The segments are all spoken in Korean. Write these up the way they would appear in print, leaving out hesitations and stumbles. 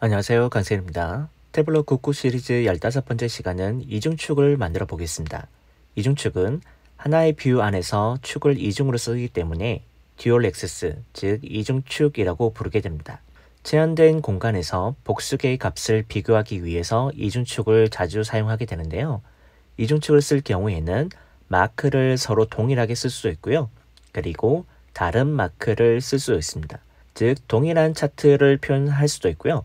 안녕하세요, 강세입니다. 태블로 국구 시리즈 15번째 시간은 이중축을 만들어 보겠습니다. 이중축은 하나의 뷰 안에서 축을 이중으로 쓰기 때문에 듀얼 액세스, 즉 이중축이라고 부르게 됩니다. 제한된 공간에서 복수개의 값을 비교하기 위해서 이중축을 자주 사용하게 되는데요. 이중축을 쓸 경우에는 마크를 서로 동일하게 쓸 수도 있고요. 그리고 다른 마크를 쓸 수도 있습니다. 즉 동일한 차트를 표현할 수도 있고요.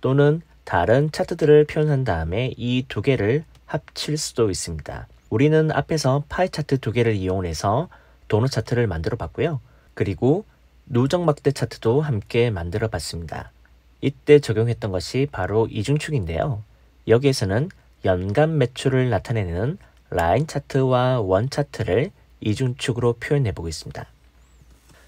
또는 다른 차트들을 표현한 다음에 이 두 개를 합칠 수도 있습니다. 우리는 앞에서 파이 차트 두 개를 이용해서 도넛 차트를 만들어 봤고요. 그리고 누적 막대 차트도 함께 만들어 봤습니다. 이때 적용했던 것이 바로 이중축인데요. 여기에서는 연간 매출을 나타내는 라인 차트와 원 차트를 이중축으로 표현해 보겠습니다.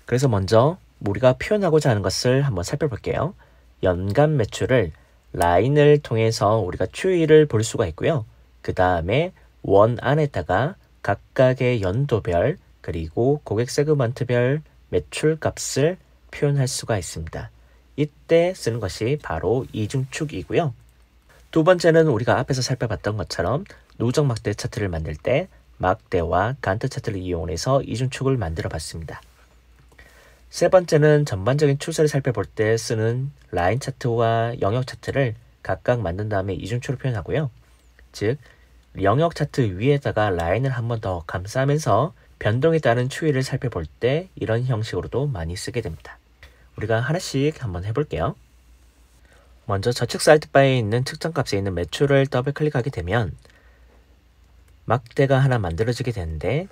그래서 먼저 우리가 표현하고자 하는 것을 한번 살펴볼게요. 연간 매출을 라인을 통해서 우리가 추이를 볼 수가 있고요. 그 다음에 원 안에다가 각각의 연도별 그리고 고객 세그먼트별 매출 값을 표현할 수가 있습니다. 이때 쓰는 것이 바로 이중축이고요. 두 번째는 우리가 앞에서 살펴봤던 것처럼 누적 막대 차트를 만들 때 막대와 간트 차트를 이용해서 이중축을 만들어 봤습니다. 세 번째는 전반적인 추세를 살펴볼 때 쓰는 라인 차트와 영역 차트를 각각 만든 다음에 이중축으로 표현하고요. 즉 영역 차트 위에다가 라인을 한 번 더 감싸면서 변동에 따른 추이를 살펴볼 때 이런 형식으로도 많이 쓰게 됩니다. 우리가 하나씩 한번 해볼게요. 먼저 좌측 사이드바에 있는 측정값에 있는 매출을 더블 클릭하게 되면 막대가 하나 만들어지게 되는데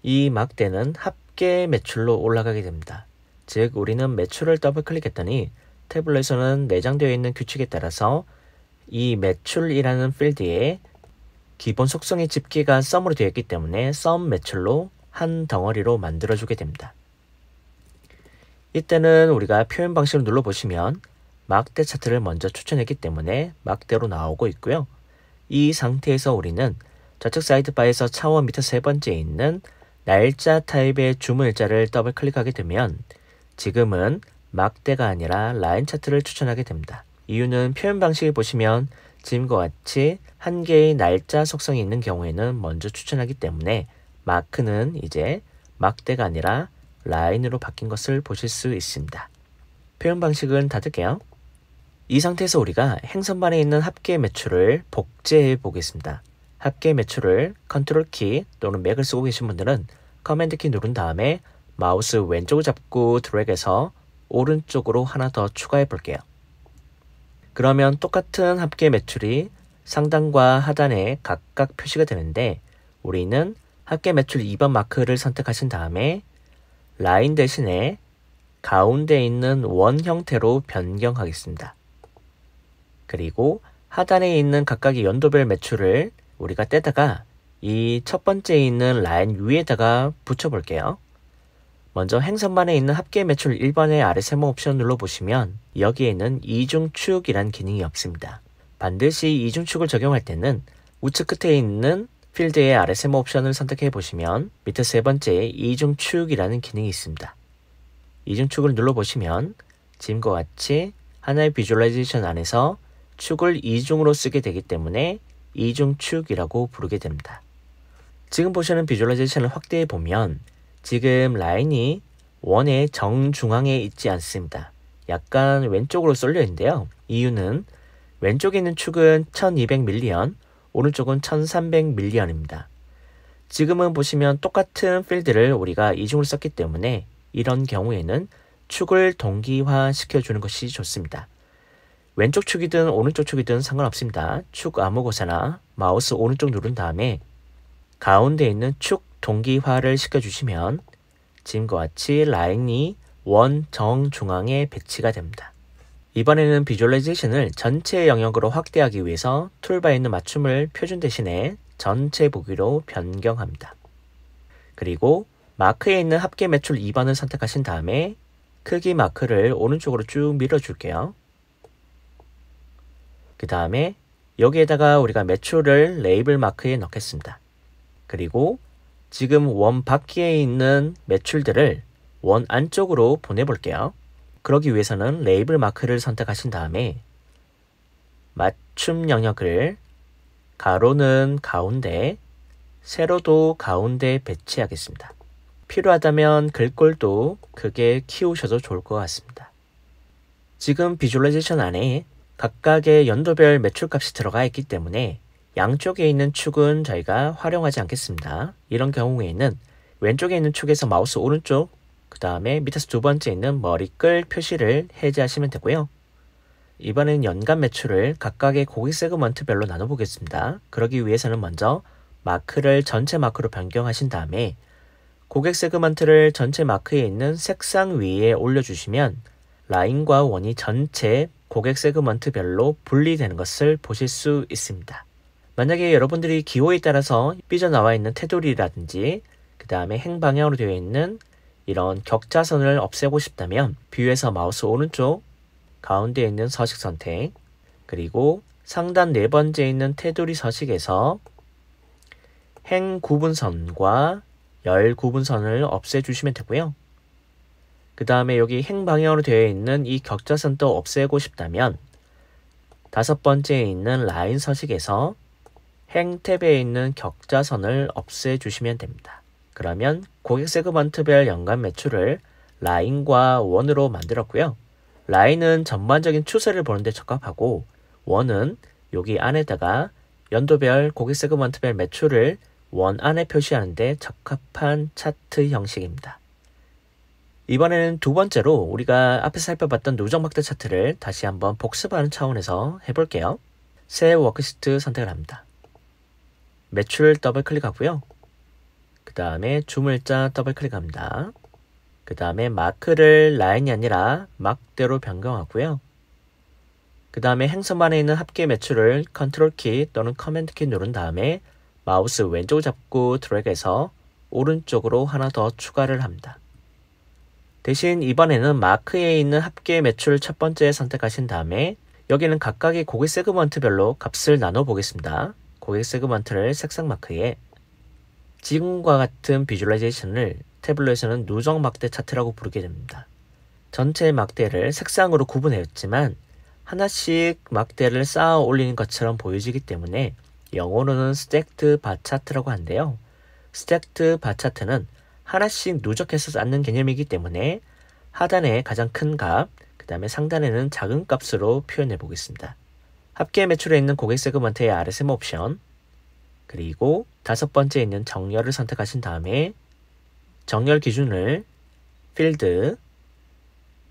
이 막대는 합계 매출로 올라가게 됩니다. 즉 우리는 매출을 더블 클릭했더니 태블릿에서는 내장되어 있는 규칙에 따라서 이 매출이라는 필드에 기본 속성의 집계가 썸으로 되어 있기 때문에 썸 매출로 한 덩어리로 만들어주게 됩니다. 이때는 우리가 표현 방식을 눌러보시면 막대 차트를 먼저 추천했기 때문에 막대로 나오고 있고요. 이 상태에서 우리는 좌측 사이드바에서 차원 밑에 세 번째에 있는 날짜 타입의 주문일자를 더블 클릭하게 되면 지금은 막대가 아니라 라인 차트를 추천하게 됩니다. 이유는 표현 방식을 보시면 지금과 같이 한 개의 날짜 속성이 있는 경우에는 먼저 추천하기 때문에 마크는 이제 막대가 아니라 라인으로 바뀐 것을 보실 수 있습니다. 표현 방식은 닫을게요. 이 상태에서 우리가 행선반에 있는 합계 매출을 복제해 보겠습니다. 합계 매출을 컨트롤 키 또는 맥을 쓰고 계신 분들은 커맨드 키 누른 다음에 마우스 왼쪽을 잡고 드래그해서 오른쪽으로 하나 더 추가해 볼게요. 그러면 똑같은 합계 매출이 상단과 하단에 각각 표시가 되는데 우리는 합계 매출 2번 마크를 선택하신 다음에 라인 대신에 가운데 있는 원 형태로 변경하겠습니다. 그리고 하단에 있는 각각의 연도별 매출을 우리가 떼다가 이 첫 번째에 있는 라인 위에다가 붙여볼게요. 먼저 행선반에 있는 합계 매출 1번의 아래 세모 옵션 눌러보시면 여기에는 이중축이란 기능이 없습니다. 반드시 이중축을 적용할 때는 우측 끝에 있는 필드의 아래 세모 옵션을 선택해 보시면 밑에 세 번째에 이중축이라는 기능이 있습니다. 이중축을 눌러보시면 지금과 같이 하나의 비주얼라이제이션 안에서 축을 이중으로 쓰게 되기 때문에 이중축이라고 부르게 됩니다. 지금 보시는 비주얼라이제이션을 확대해 보면 지금 라인이 원의 정중앙에 있지 않습니다. 약간 왼쪽으로 쏠려 있는데요. 이유는 왼쪽에 있는 축은 1200밀리언, 오른쪽은 1300밀리언입니다. 지금은 보시면 똑같은 필드를 우리가 이중으로 썼기 때문에 이런 경우에는 축을 동기화 시켜주는 것이 좋습니다. 왼쪽 축이든 오른쪽 축이든 상관없습니다. 축 아무 곳에나 마우스 오른쪽 누른 다음에 가운데 있는 축 동기화를 시켜주시면 지금과 같이 라인이 원 정중앙에 배치가 됩니다. 이번에는 비주얼라이제이션을 전체 영역으로 확대하기 위해서 툴바에 있는 맞춤을 표준 대신에 전체 보기로 변경합니다. 그리고 마크에 있는 합계 매출 2번을 선택하신 다음에 크기 마크를 오른쪽으로 쭉 밀어줄게요. 그 다음에 여기에다가 우리가 매출을 레이블 마크에 넣겠습니다. 그리고 지금 원 밖에 있는 매출들을 원 안쪽으로 보내볼게요. 그러기 위해서는 레이블 마크를 선택하신 다음에 맞춤 영역을 가로는 가운데, 세로도 가운데 배치하겠습니다. 필요하다면 글꼴도 크게 키우셔도 좋을 것 같습니다. 지금 비주얼라이제이션 안에 각각의 연도별 매출값이 들어가 있기 때문에 양쪽에 있는 축은 저희가 활용하지 않겠습니다. 이런 경우에는 왼쪽에 있는 축에서 마우스 오른쪽, 그 다음에 밑에서 두 번째 있는 머리끌 표시를 해제하시면 되고요. 이번엔 연간 매출을 각각의 고객 세그먼트별로 나눠보겠습니다. 그러기 위해서는 먼저 마크를 전체 마크로 변경하신 다음에 고객 세그먼트를 전체 마크에 있는 색상 위에 올려주시면 라인과 원이 전체 고객 세그먼트별로 분리되는 것을 보실 수 있습니다. 만약에 여러분들이 기호에 따라서 삐져나와 있는 테두리라든지 그 다음에 행방향으로 되어 있는 이런 격자선을 없애고 싶다면 뷰에서 마우스 오른쪽 가운데에 있는 서식 선택, 그리고 상단 네 번째에 있는 테두리 서식에서 행 구분선과 열 구분선을 없애주시면 되고요. 그 다음에 여기 행방향으로 되어 있는 이 격자선도 없애고 싶다면 다섯 번째에 있는 라인 서식에서 행 탭에 있는 격자선을 없애주시면 됩니다. 그러면 고객 세그먼트별 연간 매출을 라인과 원으로 만들었고요. 라인은 전반적인 추세를 보는데 적합하고 원은 여기 안에다가 연도별 고객 세그먼트별 매출을 원 안에 표시하는데 적합한 차트 형식입니다. 이번에는 두 번째로 우리가 앞에서 살펴봤던 누적 막대 차트를 다시 한번 복습하는 차원에서 해볼게요. 새 워크시트 선택을 합니다. 매출 더블 클릭하고요. 그 다음에 주물자 더블 클릭합니다. 그 다음에 마크를 라인이 아니라 막대로 변경하고요. 그 다음에 행선반에 있는 합계 매출을 컨트롤 키 또는 커맨드 키 누른 다음에 마우스 왼쪽 잡고 드래그해서 오른쪽으로 하나 더 추가를 합니다. 대신 이번에는 마크에 있는 합계 매출 첫 번째 선택하신 다음에 여기는 각각의 고객 세그먼트별로 값을 나눠 보겠습니다. 고객 세그먼트를 색상 마크에 지금과 같은 비주얼라이제이션을 태블릿에서는 누적 막대 차트라고 부르게 됩니다. 전체 막대를 색상으로 구분했지만 하나씩 막대를 쌓아 올리는 것처럼 보여지기 때문에 영어로는 스택드 바 차트라고 하는데요. 스택드 바 차트는 하나씩 누적해서 쌓는 개념이기 때문에 하단에 가장 큰 값, 그 다음에 상단에는 작은 값으로 표현해 보겠습니다. 합계 매출에 있는 고객 세그먼트의 RSM 옵션, 그리고 다섯 번째에 있는 정렬을 선택하신 다음에 정렬 기준을 필드,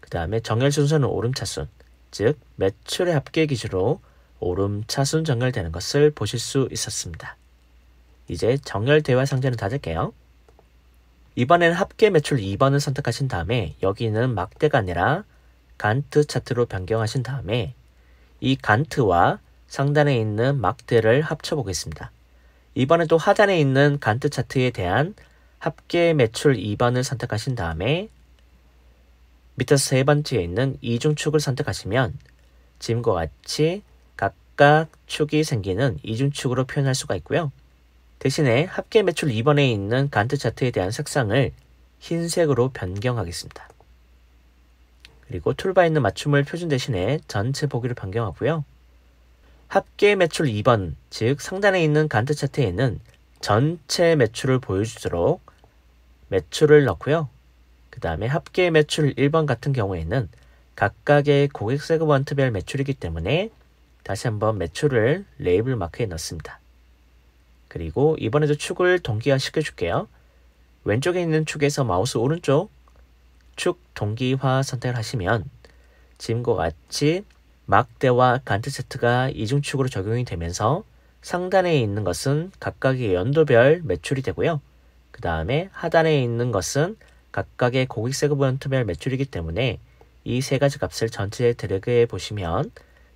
그 다음에 정렬 순서는 오름차순, 즉 매출의 합계 기준으로 오름차순 정렬되는 것을 보실 수 있었습니다. 이제 정렬 대화 상자는 닫을게요. 이번에는 합계 매출 2번을 선택하신 다음에 여기는 막대가 아니라 간트 차트로 변경하신 다음에 이 간트와 상단에 있는 막대를 합쳐 보겠습니다. 이번에도 하단에 있는 간트 차트에 대한 합계 매출 2번을 선택하신 다음에 밑에서 세 번째에 있는 이중축을 선택하시면 지금과 같이 각각 축이 생기는 이중축으로 표현할 수가 있고요. 대신에 합계 매출 2번에 있는 간트 차트에 대한 색상을 흰색으로 변경하겠습니다. 그리고 툴바에 있는 맞춤을 표준 대신에 전체 보기를 변경하고요. 합계 매출 2번, 즉 상단에 있는 간트 차트에는 전체 매출을 보여주도록 매출을 넣고요. 그 다음에 합계 매출 1번 같은 경우에는 각각의 고객 세그먼트별 매출이기 때문에 다시 한번 매출을 레이블 마크에 넣습니다. 그리고 이번에도 축을 동기화 시켜줄게요. 왼쪽에 있는 축에서 마우스 오른쪽 축 동기화 선택을 하시면 지금과 같이 막대와 간트 차트가 이중축으로 적용이 되면서 상단에 있는 것은 각각의 연도별 매출이 되고요. 그 다음에 하단에 있는 것은 각각의 고객 세그먼트별 매출이기 때문에 이 세 가지 값을 전체에 드래그해 보시면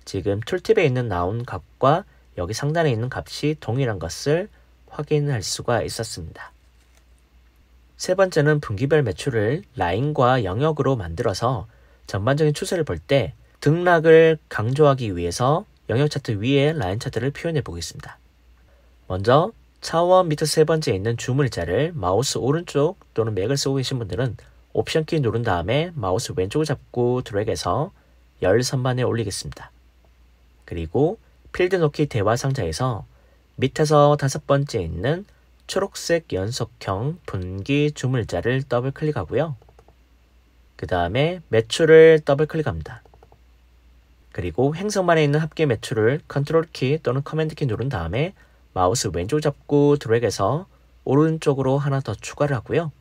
지금 툴팁에 있는 나온 값과 여기 상단에 있는 값이 동일한 것을 확인할 수가 있었습니다. 세 번째는 분기별 매출을 라인과 영역으로 만들어서 전반적인 추세를 볼 때 등락을 강조하기 위해서 영역 차트 위에 라인 차트를 표현해 보겠습니다. 먼저 차원 밑에 세 번째에 있는 주문자를 마우스 오른쪽 또는 맥을 쓰고 계신 분들은 옵션 키 누른 다음에 마우스 왼쪽을 잡고 드래그해서 열 선반에 올리겠습니다. 그리고 필드 놓기 대화 상자에서 밑에서 5번째 있는 초록색 연속형 분기 주물자를 더블 클릭하고요. 그 다음에 매출을 더블 클릭합니다. 그리고 행성만에 있는 합계 매출을 컨트롤 키 또는 커맨드 키 누른 다음에 마우스 왼쪽 잡고 드래그해서 오른쪽으로 하나 더 추가를 하고요.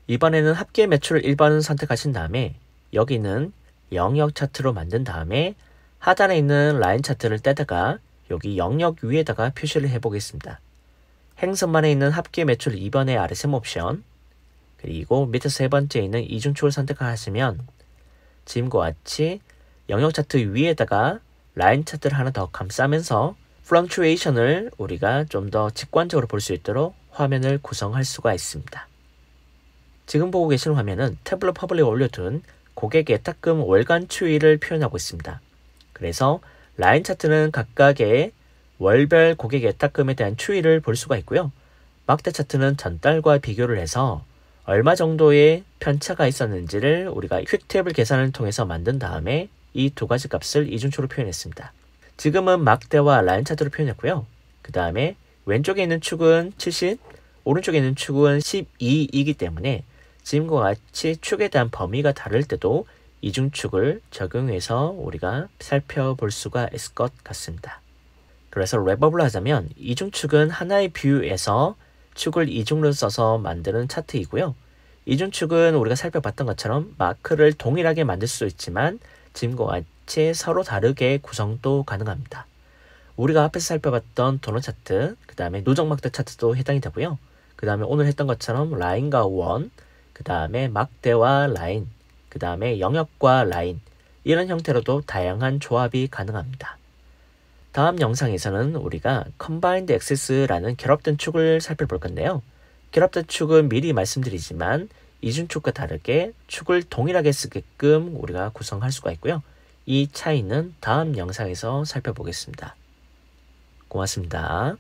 이번에는 합계 매출 1번을 선택하신 다음에 여기는 영역 차트로 만든 다음에 하단에 있는 라인 차트를 떼다가 여기 영역 위에다가 표시를 해보겠습니다. 행선만에 있는 합계 매출 2번의 RSM 옵션, 그리고 밑에 3번째 있는 이중축을 선택하시면 지금과 같이 영역 차트 위에다가 라인 차트를 하나 더 감싸면서 플럭추에이션을 우리가 좀 더 직관적으로 볼 수 있도록 화면을 구성할 수가 있습니다. 지금 보고 계신 화면은 태블릿 퍼블릭에 올려둔 고객 예탁금 월간 추이를 표현하고 있습니다. 그래서 라인 차트는 각각의 월별 고객 예탁금에 대한 추이를 볼 수가 있고요. 막대 차트는 전달과 비교를 해서 얼마 정도의 편차가 있었는지를 우리가 퀵테이블 계산을 통해서 만든 다음에 이 두 가지 값을 이중축으로 표현했습니다. 지금은 막대와 라인 차트로 표현했고요. 그 다음에 왼쪽에 있는 축은 70, 오른쪽에 있는 축은 12이기 때문에 지금과 같이 축에 대한 범위가 다를 때도 이중축을 적용해서 우리가 살펴볼 수가 있을 것 같습니다. 그래서 랩업을 하자면 이중축은 하나의 뷰에서 축을 이중으로 써서 만드는 차트이고요. 이중축은 우리가 살펴봤던 것처럼 마크를 동일하게 만들 수 있지만 지금과 같이 서로 다르게 구성도 가능합니다. 우리가 앞에서 살펴봤던 도넛 차트, 그 다음에 누적 막대 차트도 해당이 되고요. 그 다음에 오늘 했던 것처럼 라인과 원, 그 다음에 막대와 라인, 그 다음에 영역과 라인, 이런 형태로도 다양한 조합이 가능합니다. 다음 영상에서는 우리가 Combined Axis라는 결합된 축을 살펴볼 건데요. 결합된 축은 미리 말씀드리지만 이중축과 다르게 축을 동일하게 쓰게끔 우리가 구성할 수가 있고요. 이 차이는 다음 영상에서 살펴보겠습니다. 고맙습니다.